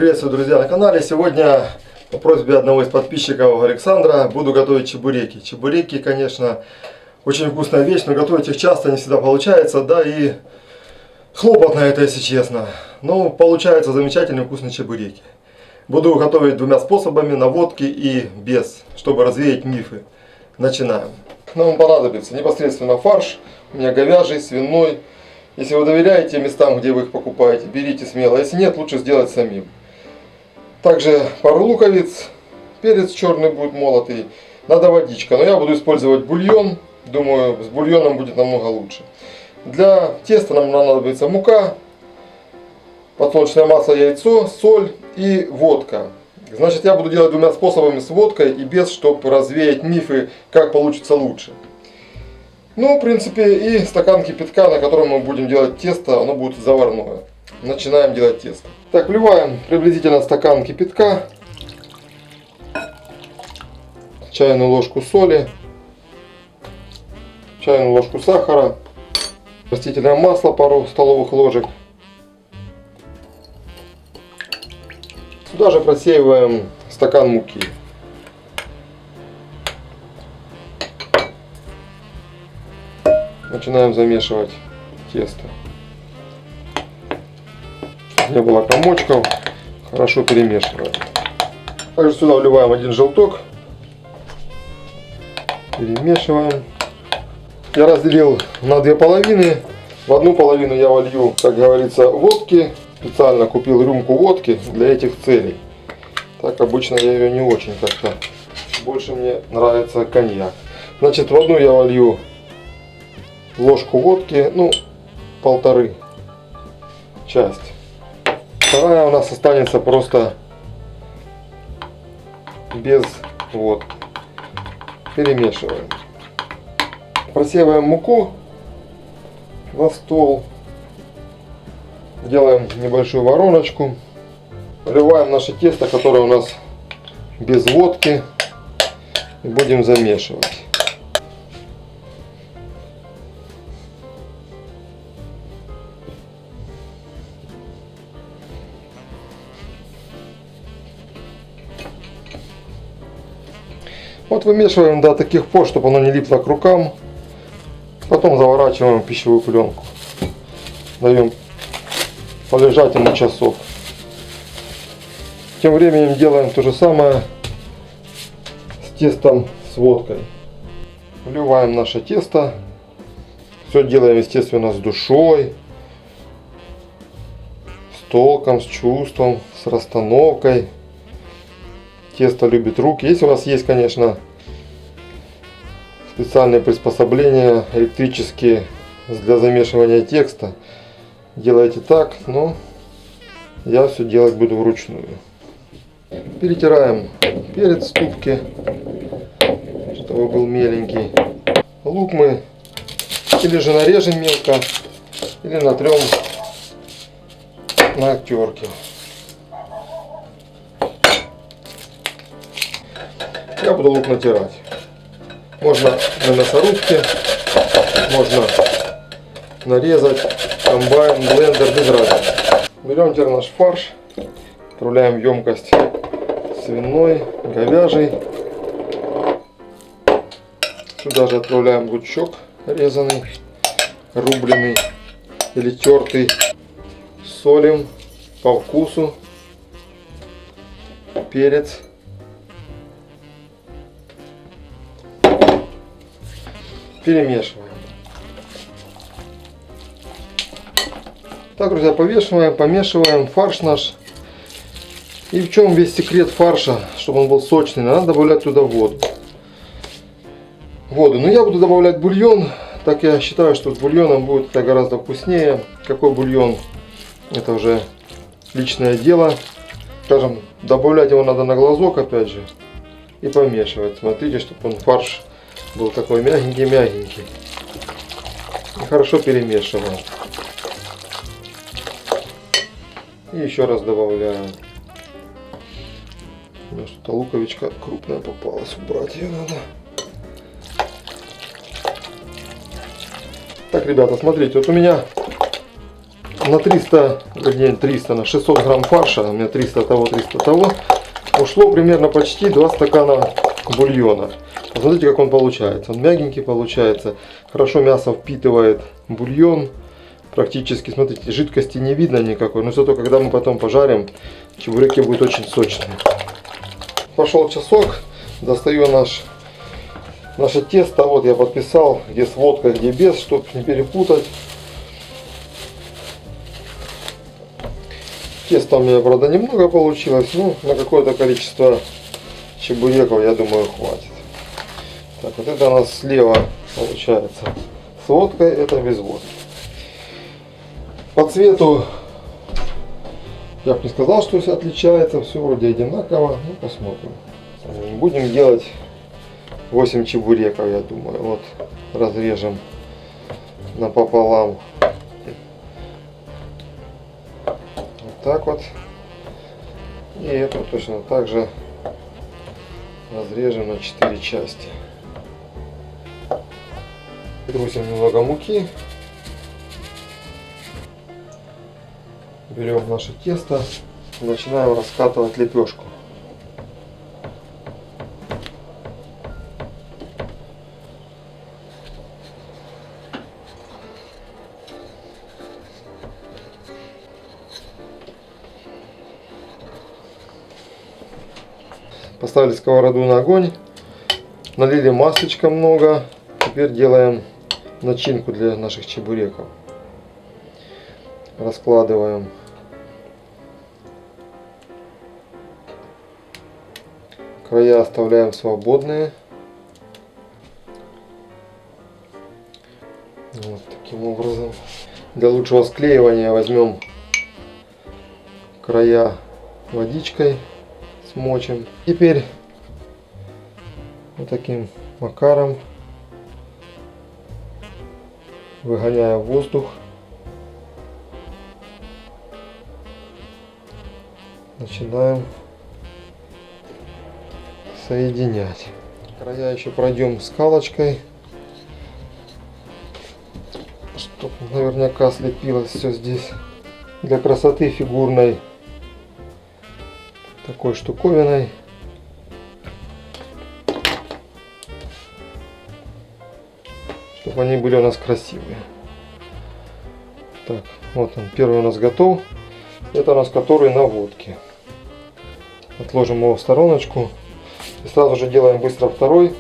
Приветствую, друзья, на канале. Сегодня по просьбе одного из подписчиков Александра буду готовить чебуреки. Чебуреки, конечно, очень вкусная вещь, но готовить их часто не всегда получается, да и хлопотно это, если честно. Но получаются замечательные вкусные чебуреки. Буду готовить двумя способами, на водке и без, чтобы развеять мифы. Начинаем. Нам понадобится непосредственно фарш, у меня говяжий, свиной. Если вы доверяете местам, где вы их покупаете, берите смело. Если нет, лучше сделать самим. Также пару луковиц, перец черный будет молотый. Надо водичка, но я буду использовать бульон. Думаю, с бульоном будет намного лучше. Для теста нам понадобится мука, подсолнечное масло, яйцо, соль и водка. Значит, я буду делать двумя способами, с водкой и без, чтобы развеять мифы, как получится лучше. Ну, в принципе, и стакан кипятка, на котором мы будем делать тесто, оно будет заварное. Начинаем делать тесто. Так, вливаем приблизительно стакан кипятка, чайную ложку соли, чайную ложку сахара, растительное масло пару столовых ложек. Сюда же просеиваем стакан муки. Начинаем замешивать тесто. Не было комочков, хорошо перемешиваем. Также сюда вливаем один желток, перемешиваем. Я разделил на две половины. В одну половину я волью, как говорится, водки. Специально купил рюмку водки для этих целей. Так обычно я ее не очень как-то. Больше мне нравится коньяк. Значит, в одну я волью ложку водки, ну, полторы часть. Вторая у нас останется просто без водки. Перемешиваем. Просеиваем муку на стол. Делаем небольшую вороночку. Вливаем наше тесто, которое у нас без водки. И будем замешивать. Вот вымешиваем до таких пор, чтобы оно не липло к рукам. Потом заворачиваем в пищевую пленку. Даем полежать ему часов. Тем временем делаем то же самое с тестом с водкой. Вливаем наше тесто. Все делаем, естественно, с душой, с толком, с чувством, с расстановкой. Тесто любит руки. Если у вас есть, конечно, специальные приспособления электрические для замешивания текста, делайте так, но я все делать буду вручную. Перетираем перец в ступке, чтобы был меленький. Лук мы или же нарежем мелко, или натрем на терке. Я буду лук натирать. Можно на мясорубке, можно нарезать, комбайн, блендер, без разницы. Берем теперь наш фарш, отправляем в емкость свиной, говяжий. Сюда же отправляем лучок резаный, рубленый или тертый. Солим по вкусу, перец. Перемешиваем. Так, друзья, помешиваем фарш наш. И в чем весь секрет фарша, чтобы он был сочный? Надо добавлять туда воду. Но я буду добавлять бульон. Так я считаю, что с бульоном будет это гораздо вкуснее. Какой бульон? Это уже личное дело. Скажем, добавлять его надо на глазок, опять же. И помешивать. Смотрите, чтобы он фарш был такой мягенький. И хорошо перемешиваем. И еще раз добавляем. У меня что-то луковичка крупная попалась. Убрать ее надо. Так, ребята, смотрите, вот у меня на 300, вернее 300, на 600 грамм фарша, у меня 300 того, 300 того, ушло примерно почти 2 стакана бульона. Посмотрите, как он получается. Он мягенький получается, хорошо мясо впитывает бульон. Практически, смотрите, жидкости не видно никакой, но зато когда мы потом пожарим, чебуреки будут очень сочные. Пошел часок, достаю наше тесто. Вот я подписал, где с водкой, где без, чтобы не перепутать. Теста у меня, правда, немного получилось, но на какое-то количество чебуреков, я думаю, хватит. Так, вот это у нас слева получается с водкой, это без водки. По цвету я бы не сказал, что все отличается, все вроде одинаково, ну посмотрим. Будем делать 8 чебуреков, я думаю. Вот разрежем напополам. Вот так вот. И эту точно так же разрежем на 4 части. Бросим немного муки. Берем наше тесто и начинаем раскатывать лепешку. Поставили сковороду на огонь, налили маслечка много. Теперь делаем начинку для наших чебуреков. Раскладываем края, оставляем свободные. Вот таким образом. Для лучшего склеивания возьмем края водичкой, смочим. Теперь вот таким макаром, выгоняя воздух, начинаем соединять. Края еще пройдем скалочкой, чтобы наверняка слепилось все здесь. Для красоты фигурной такой штуковиной. Чтобы они были у нас красивые. Так, вот он, первый у нас готов. Это у нас который на водке. Отложим его в стороночку. И сразу же делаем быстро второй.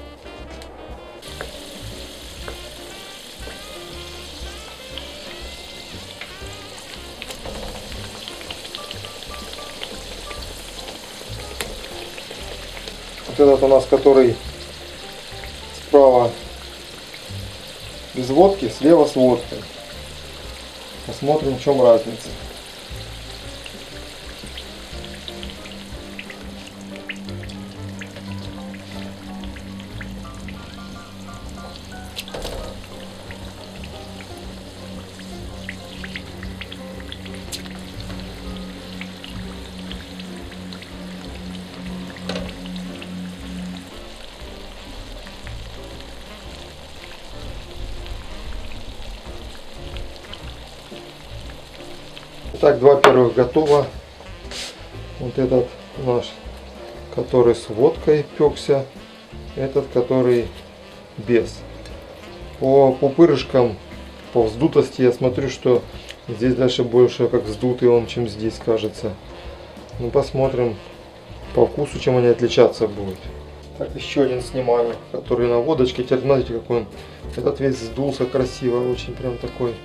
Вот этот у нас который справа без водки, слева с водкой. Посмотрим, в чем разница. Так, два первых готово. Вот этот наш, который с водкой пекся, этот, который без. По пупырышкам, по вздутости я смотрю, что здесь дальше больше как вздутый он, чем здесь, кажется. Ну, посмотрим по вкусу, чем они отличаться будут. Так, еще один снимаю, который на водочке. Теперь смотрите, какой он. Этот весь вздулся красиво, очень прям такой.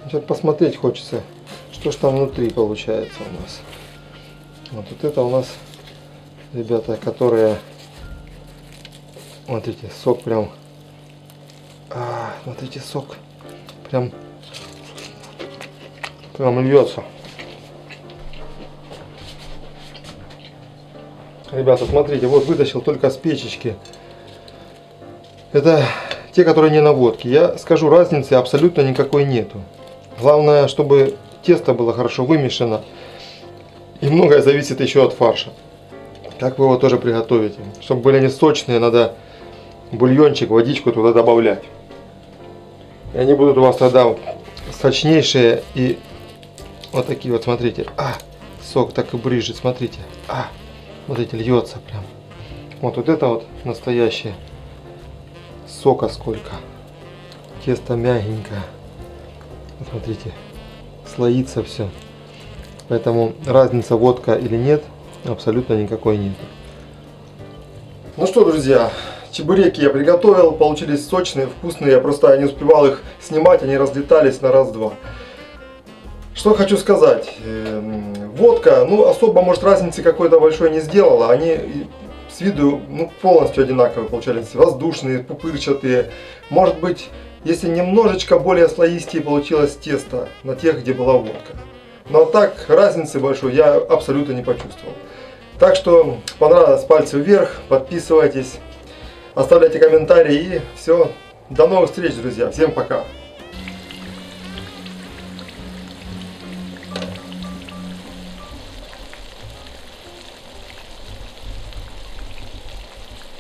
Сейчас посмотреть хочется, что ж там внутри получается у нас. Вот это у нас, ребята, которые, смотрите, сок прям, смотрите, сок прям льется. Ребята, смотрите, вот вытащил только с печечки. Это те, которые не на водке. Я скажу, разницы абсолютно никакой нету. Главное, чтобы тесто было хорошо вымешано. И многое зависит еще от фарша. Как вы его тоже приготовите. Чтобы были они сочные, надо бульончик, водичку туда добавлять. И они будут у вас тогда сочнейшие и вот такие вот, смотрите. Сок так и брызжет, смотрите. Смотрите, льется прям. Вот это вот настоящее. Сока сколько. Тесто мягенькое. Смотрите, слоится все. Поэтому разница водка или нет, абсолютно никакой нет. Ну что, друзья, чебуреки я приготовил, получились сочные, вкусные. Я просто не успевал их снимать, они разлетались на раз-два. Что хочу сказать. Водка, особо, может, разницы какой-то большой не сделала. Они с виду полностью одинаковые получались. Воздушные, пупырчатые. Может быть, если немножечко более слоистее получилось тесто на тех, где была водка. Но так, разницы большой я абсолютно не почувствовал. Так что, понравилось, пальцы вверх, подписывайтесь, оставляйте комментарии и все. До новых встреч, друзья. Всем пока.